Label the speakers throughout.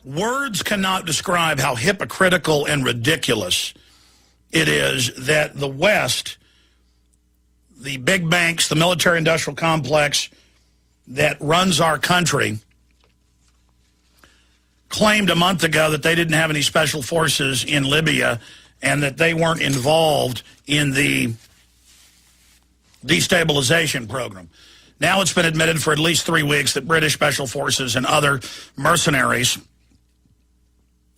Speaker 1: Words cannot describe how hypocritical and ridiculous it is that the West, the big banks, the military-industrial complex that runs our country, claimed a month ago that they didn't have any special forces in Libya and that they weren't involved in the destabilization program. Now it's been admitted for at least 3 weeks that British special forces and other mercenaries,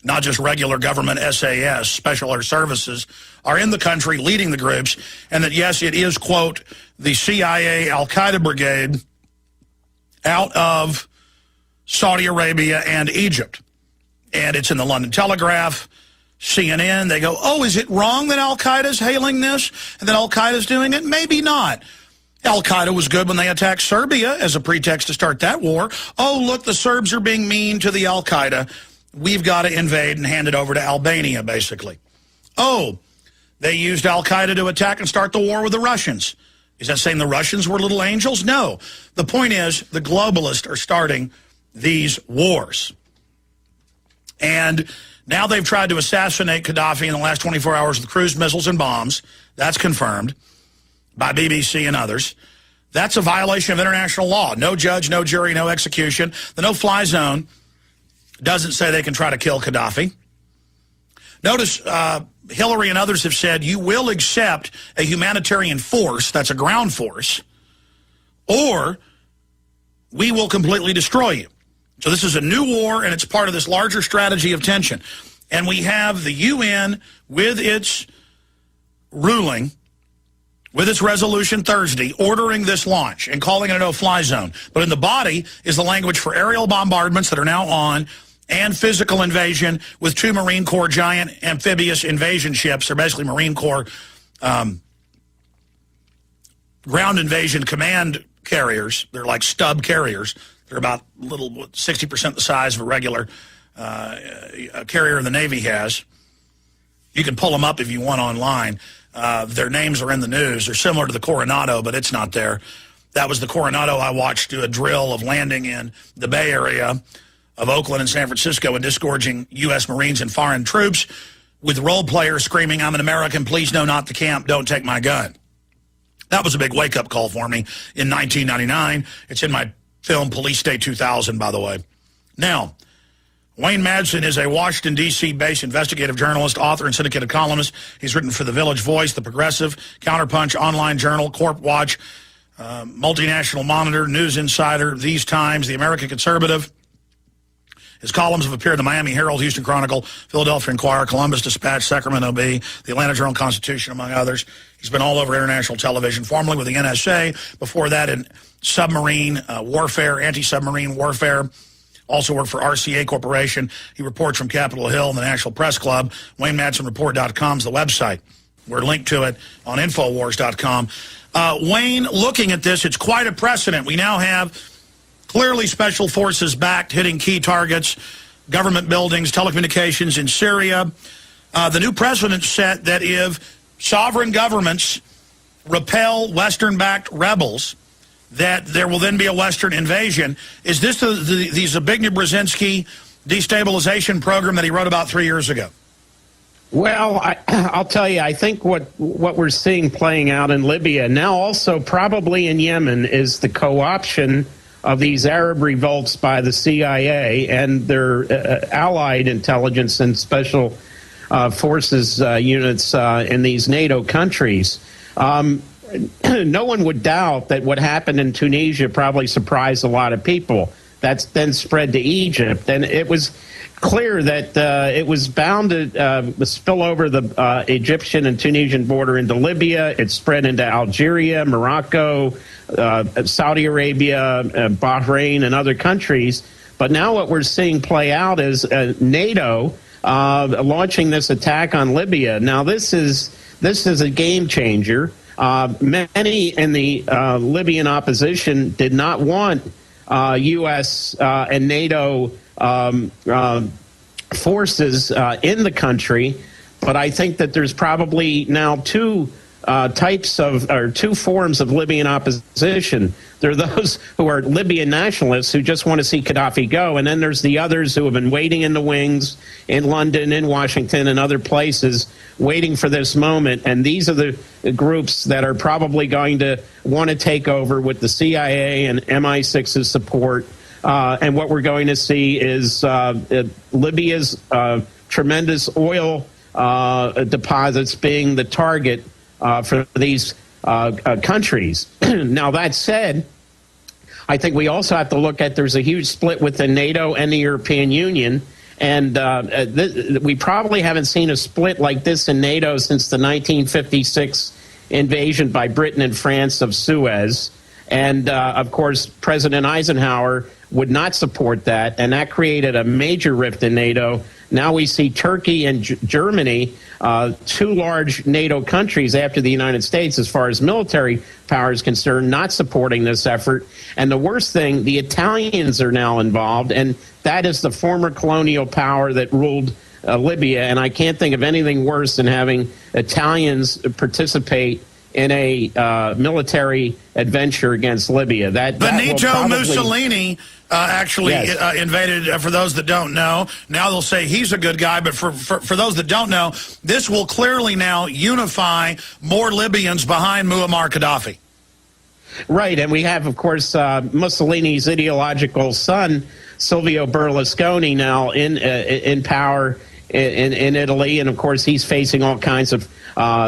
Speaker 1: not just regular government SAS, special air services, are in the country leading the groups, and that, yes, it is, quote, the CIA Al-Qaeda brigade out of Saudi Arabia and Egypt. And it's in the London Telegraph, CNN. They go, oh, is it wrong that Al-Qaeda's hailing this and that Al-Qaeda's doing it? Maybe not. Al-Qaeda was good when they attacked Serbia as a pretext to start that war. Oh, look, the Serbs are being mean to the Al-Qaeda. We've got to invade and hand it over to Albania, basically. Oh, they used Al-Qaeda to attack and start the war with the Russians. Is that saying the Russians were little angels? No. The point is, the globalists are starting these wars. And now they've tried to assassinate Gaddafi in the last 24 hours with cruise missiles and bombs. That's confirmed by BBC and others. That's a violation of international law. No judge, no jury, no execution. The no-fly zone doesn't say they can try to kill Gaddafi. Notice Hillary and others have said you will accept a humanitarian force, that's a ground force, or we will completely destroy you. So this is a new war, and it's part of this larger strategy of tension. And we have the UN with its ruling, with its resolution Thursday, ordering this launch and calling it a no-fly zone. But in the body is the language for aerial bombardments that are now on, and physical invasion with 2 Marine Corps giant amphibious invasion ships. They're basically Marine Corps ground invasion command carriers. They're like stub carriers. They're about 60% the size of a regular carrier the Navy has. You can pull them up if you want online. Their names are in the news. They're similar to the Coronado, but it's not there. That was the Coronado I watched do a drill of landing in the Bay Area of Oakland and San Francisco and disgorging U.S. Marines and foreign troops with role players screaming, I'm an American, please no, not the camp, don't take my gun. That was a big wake-up call for me in 1999. It's in my film Police State 2000, by the way. Now, Wayne Madsen is a Washington, D.C.-based investigative journalist, author, and syndicated columnist. He's written for The Village Voice, The Progressive, Counterpunch, Online Journal, Corp Watch, Multinational Monitor, News Insider, These Times, The American Conservative. His columns have appeared in the Miami Herald, Houston Chronicle, Philadelphia Inquirer, Columbus Dispatch, Sacramento Bee, the Atlanta Journal-Constitution, among others. He's been all over international television, formerly with the NSA, before that in submarine warfare, anti-submarine warfare. Also worked for RCA Corporation. He reports from Capitol Hill and the National Press Club. WayneMadsenReport.com is the website. We're linked to it on Infowars.com. Wayne, looking at this, it's quite a precedent. We now have clearly special forces backed, hitting key targets, government buildings, telecommunications in Syria. The new precedent set that if sovereign governments repel Western-backed rebels, that there will then be a Western invasion. Is this the Zbigniew destabilization program that he wrote about 3 years ago?
Speaker 2: Well, I'll tell you, I think what we're seeing playing out in Libya, now also probably in Yemen, is the co-option of these Arab revolts by the CIA and their allied intelligence and special forces units in these NATO countries. No one would doubt that what happened in Tunisia probably surprised a lot of people. That's then spread to Egypt, and it was clear that it was bound to spill over the Egyptian and Tunisian border into Libya. It spread into Algeria, Morocco, Saudi Arabia, Bahrain, and other countries. But now what we're seeing play out is NATO launching this attack on Libya. Now this is a game changer. Many in the Libyan opposition did not want U.S. and NATO forces in the country, but I think that there's probably now two types of, or two forms of Libyan opposition. There are those who are Libyan nationalists who just want to see Gaddafi go, and then there's the others who have been waiting in the wings in London, in Washington, and other places, waiting for this moment. And these are the groups that are probably going to want to take over with the CIA and MI6's support. And what we're going to see is Libya's tremendous oil deposits being the target for these countries. Now, that said, I think we also have to look at there's a huge split within NATO and the European Union. And we probably haven't seen a split like this in NATO since the 1956 invasion by Britain and France of Suez. And, of course, President Eisenhower would not support that, and that created a major rift in NATO. Now we see Turkey and Germany, two large NATO countries after the United States as far as military power is concerned, not supporting this effort. And the worst thing, the Italians are now involved, and that is the former colonial power that ruled Libya. And I can't think of anything worse than having Italians participate in a military adventure against Libya.
Speaker 1: Benito Mussolini actually invaded, for those that don't know. Now they'll say he's a good guy, but for those that don't know, this will clearly now unify more Libyans behind Muammar Gaddafi.
Speaker 2: Right, and we have, of course, Mussolini's ideological son, Silvio Berlusconi, now in power in Italy, and of course he's facing all kinds of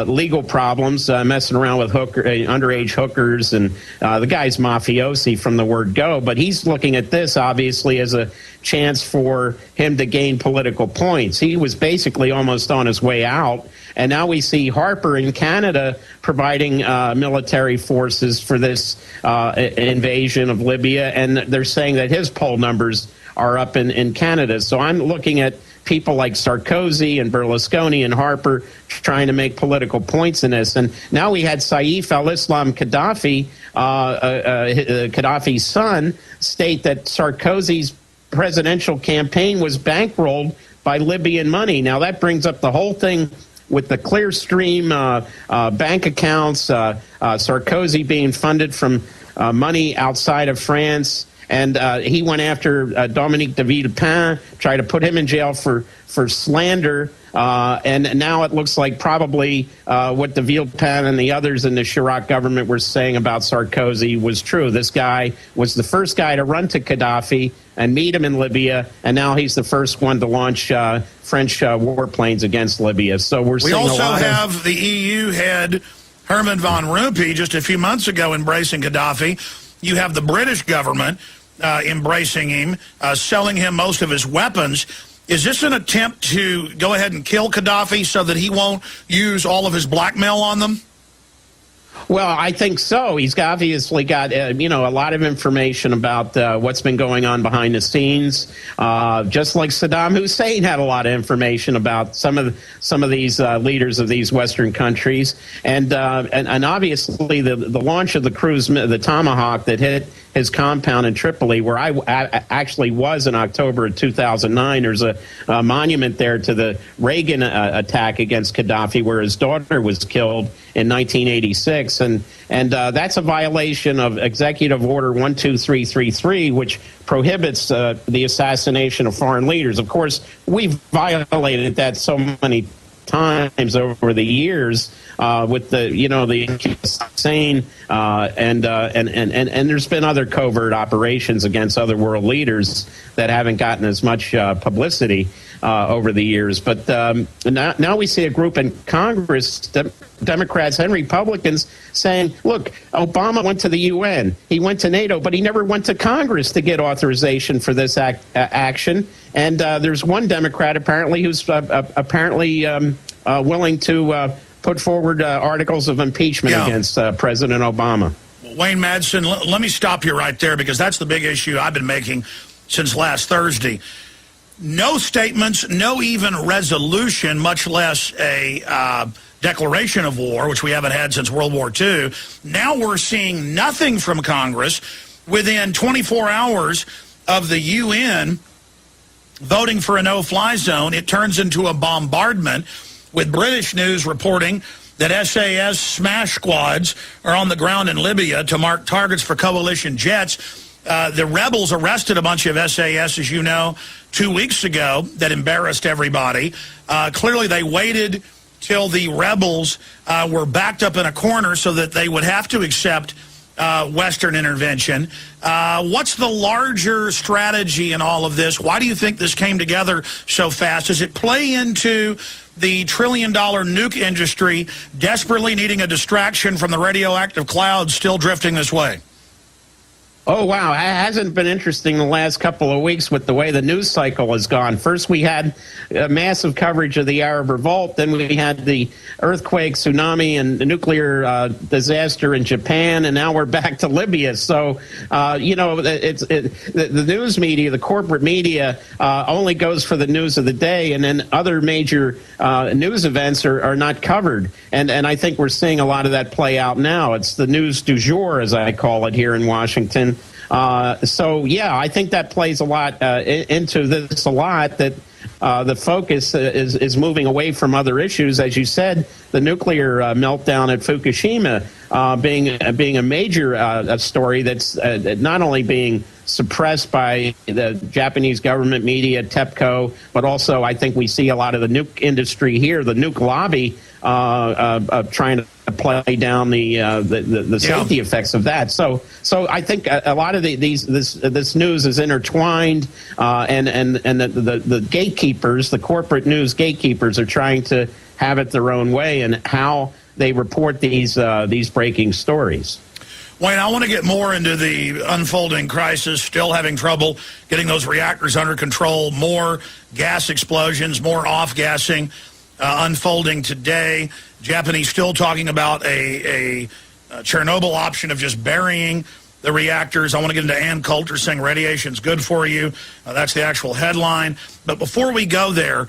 Speaker 2: legal problems, messing around with underage hookers, and the guy's mafiosi from the word go. But he's looking at this, obviously, as a chance for him to gain political points. He was basically almost on his way out, and now we see Harper in Canada providing military forces for this invasion of Libya, and they're saying that his poll numbers are up in Canada. So I'm looking at people like Sarkozy and Berlusconi and Harper trying to make political points in this. And now we had Saif al-Islam Gaddafi, Gaddafi's son, state that Sarkozy's presidential campaign was bankrolled by Libyan money. Now that brings up the whole thing with the Clearstream bank accounts, Sarkozy being funded from money outside of France. And he went after Dominique de Villepin, tried to put him in jail for slander. And now it looks like probably what de Villepin and the others in the Chirac government were saying about Sarkozy was true. This guy was the first guy to run to Gaddafi and meet him in Libya, and now he's the first one to launch French warplanes against Libya. So we
Speaker 1: also have the EU head, Herman van Rompuy, just a few months ago embracing Gaddafi. You have the British government embracing him, selling him most of his weapons. Is this an attempt to go ahead and kill Gaddafi so that he won't use all of his blackmail on them?
Speaker 2: Well, I think so. He's obviously got, a lot of information about what's been going on behind the scenes. Just like Saddam Hussein had a lot of information about some of these leaders of these Western countries, and obviously the launch of the cruise, the Tomahawk, that hit his compound in Tripoli, where I actually was in October of 2009. There's a monument there to the Reagan attack against Gaddafi, where his daughter was killed in 1986, and that's a violation of Executive Order 12333, which prohibits the assassination of foreign leaders. Of course, we've violated that so many times over the years with the Hussein and there's been other covert operations against other world leaders that haven't gotten as much publicity over the years. But now we see a group in Congress, Democrats and Republicans, saying, look, Obama went to the UN, he went to NATO, but he never went to Congress to get authorization for this action. And there's one Democrat apparently who's willing to put forward articles of impeachment against President Obama.
Speaker 1: Wayne Madsen, let me stop you right there, because that's the big issue I've been making since last Thursday. No statements, no even resolution, much less a declaration of war, which we haven't had since World War II. Now we're seeing nothing from Congress. Within 24 hours of the UN voting for a no-fly zone, it turns into a bombardment, with British news reporting that SAS smash squads are on the ground in Libya to mark targets for coalition jets. The rebels arrested a bunch of SAS, as you know, 2 weeks ago that embarrassed everybody. Clearly, they waited till the rebels were backed up in a corner so that they would have to accept Western intervention. What's the larger strategy in all of this? Why do you think this came together so fast? Does it play into the trillion-dollar nuke industry desperately needing a distraction from the radioactive clouds still drifting this way?
Speaker 2: Oh, wow. It hasn't been interesting the last couple of weeks with the way the news cycle has gone. First, we had massive coverage of the Arab Revolt. Then we had the earthquake, tsunami, and the nuclear disaster in Japan. And now we're back to Libya. So, the news media, the corporate media, only goes for the news of the day. And then other major news events are not covered. And I think we're seeing a lot of that play out now. It's the news du jour, as I call it here in Washington. I think that plays a lot into this a lot, that the focus is moving away from other issues. As you said, the nuclear meltdown at Fukushima being a major story that's not only being suppressed by the Japanese government media, TEPCO, but also I think we see a lot of the nuke industry here, the nuke lobby, trying to play down the safety effects of that. So I think a lot of this news is intertwined, and the gatekeepers, the corporate news gatekeepers, are trying to have it their own way in how they report these breaking stories.
Speaker 1: Wayne, I want to get more into the unfolding crisis, still having trouble getting those reactors under control, more gas explosions, more off-gassing unfolding today. Japanese still talking about a Chernobyl option of just burying the reactors. I want to get into Ann Coulter saying radiation's good for you. That's the actual headline. But before we go there,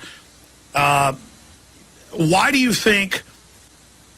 Speaker 1: why do you think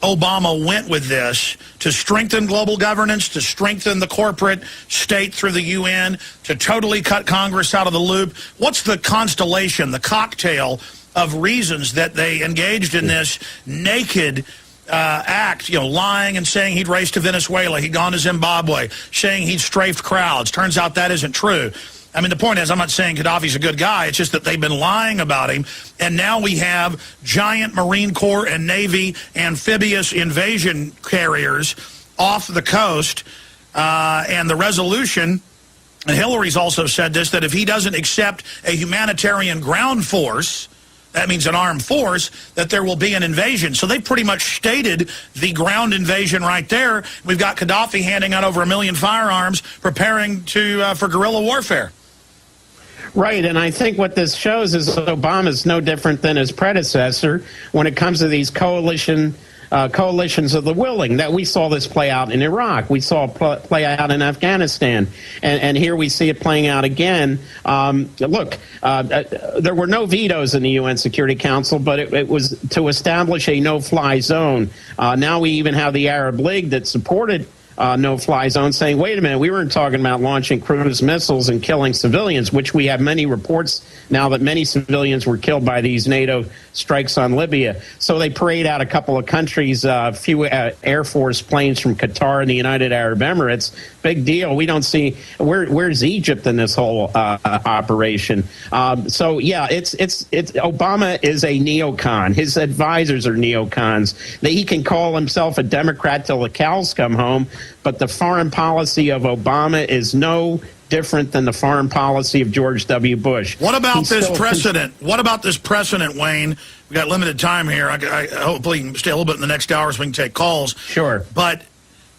Speaker 1: Obama went with this? To strengthen global governance, to strengthen the corporate state through the UN, to totally cut Congress out of the loop? What's the constellation, the cocktail of reasons that they engaged in this naked act, lying and saying he'd raced to Venezuela, he'd gone to Zimbabwe, saying he'd strafed crowds? Turns out that isn't true. I mean, the point is, I'm not saying Gaddafi's a good guy. It's just that they've been lying about him. And now we have giant Marine Corps and Navy amphibious invasion carriers off the coast. And the resolution, and Hillary's also said this, that if he doesn't accept a humanitarian ground force, that means an armed force, that there will be an invasion. So they pretty much stated the ground invasion right there. We've got Gaddafi handing out over 1 million firearms, preparing for guerrilla warfare.
Speaker 2: Right, and I think what this shows is Obama's no different than his predecessor when it comes to these coalitions of the willing. That we saw this play out in Iraq. We saw it play out in Afghanistan. And here we see it playing out again. Look, there were no vetoes in the UN Security Council, but it was to establish a no-fly zone. Now we even have the Arab League that supported no-fly zone saying, wait a minute, we weren't talking about launching cruise missiles and killing civilians, which we have many reports now that many civilians were killed by these NATO strikes on Libya. So they parade out a couple of countries, a few Air Force planes from Qatar and the United Arab Emirates. Big deal. We don't see, where's Egypt in this whole operation? So yeah, it's Obama is a neocon. His advisors are neocons. He can call himself a Democrat till the cows come home, but the foreign policy of Obama is no different than the foreign policy of George W. Bush.
Speaker 1: What about this precedent? What about this precedent, Wayne? We've got limited time here. I hopefully can stay a little bit in the next hour so we can take calls.
Speaker 2: Sure.
Speaker 1: But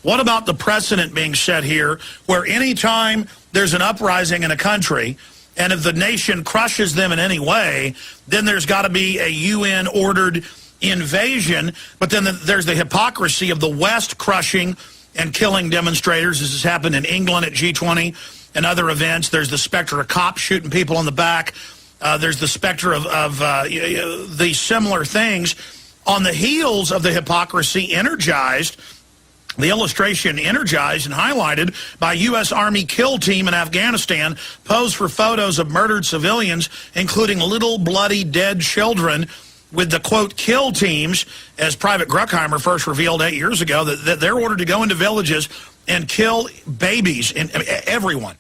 Speaker 1: what about the precedent being set here where any time there's an uprising in a country, and if the nation crushes them in any way, then there's got to be a UN-ordered invasion, but then there's the hypocrisy of the West crushing and killing demonstrators. This has happened in England at G20 and other events. There's the specter of cops shooting people in the back. There's the specter of these similar things. On the heels of the hypocrisy energized, the illustration energized and highlighted by U.S. Army kill team in Afghanistan posed for photos of murdered civilians, including little bloody dead children with the, quote, kill teams, as Private Bruckheimer first revealed 8 years ago, that they're ordered to go into villages and kill babies and everyone.